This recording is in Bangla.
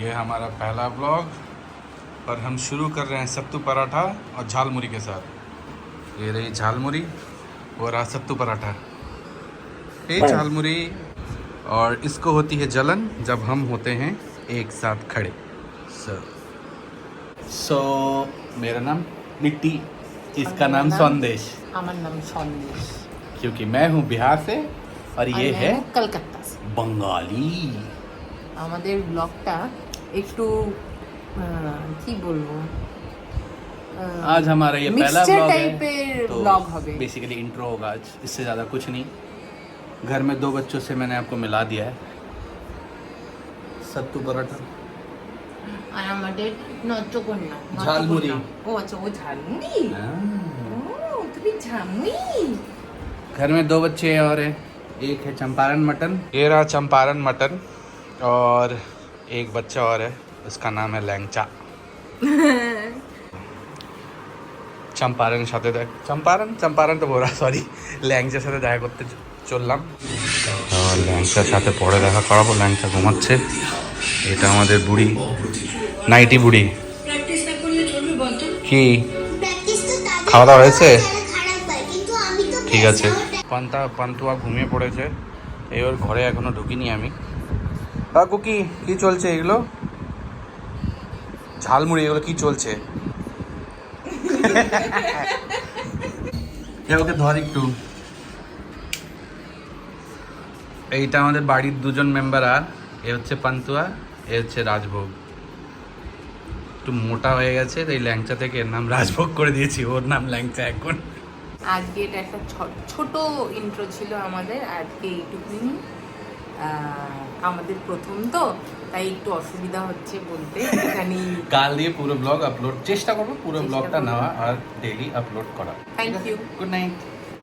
ये हमारा पहला ब्लॉग और हम शुरू कर रहे हैं सत्तू पराठा और झालमुरी के साथ। ये रही झालमुरी और रहा सत्तू पराठा। ये झालमुरी और इसको होती है जलन जब हम होते हैं एक साथ खड़े। सो मेरा नाम मिट्टी, इसका नाम संदेश। हमारा नाम संदेश क्योंकि मैं हूँ बिहार से और ये है कलकत्ता से बंगाली। আমাদের ব্লগটা একটু কি বলবো आज हमारा ये पहला मिक्सचर ब्लॉग टाइपेर है ब्लॉग হবে बेसिकली इंट्रो होगा आज, इससे ज़्यादा कुछ नहीं। घर में 2 बच्चों से मैंने आपको मिला दिया है सत्तू पराठा আর আমাদের নচকন্যা ঝালমুড়ি। ও আচ্ছা ও ঝালমুড়ি ও তুমি ঝালমুড়ি। घर में 2 बच्चे हैं और एक है चंपारण मटन। ये रहा चंपारण मटन और एक बच्चा और है, उसका नाम है लैंगचा। চম্পারণের সাথে দেখ চম্পারণ তো বলা সরি ল্যাংচার সাথে দেখা করতে চললাম। ল্যাংচার সাথে পরে দেখা করাবো। ল্যাংচা ঘুমাচ্ছে। এটা আমাদের বুড়ি, নাইটি বুড়ি। কি খাওয়া দাওয়া হয়েছে? ঠিক আছে। পান্তুয়া ঘুমিয়ে পড়েছে। এই ওর ঘরে এখনো ঢুকিনি আমি। কাকু কি চলছে এগুলো? ঝালমুড়ি এগুলো কি চলছে? ওকে ধর একটু। এইটা আমাদের বাড়ির 2জন মেম্বার, আর এ হচ্ছে পান্তুয়া, এ হচ্ছে রাজভোগ। একটু মোটা হয়ে গেছে তাই ল্যাংচা থেকে এর নাম রাজভোগ করে দিয়েছি, ওর নাম ল্যাংচা এখন। আজকে এটা একটা ছোট ইন্ট্রো ছিল আমাদের, আজকে এইটুকুই। আমাদের প্রথম তো তাই একটু অসুবিধা হচ্ছে বলতে। এখানে কাল দিয়ে পুরো ব্লগ আপলোড চেষ্টা করবো, পুরো ব্লগটা নেওয়া আর ডেইলি আপলোড করা। Thank you, good night.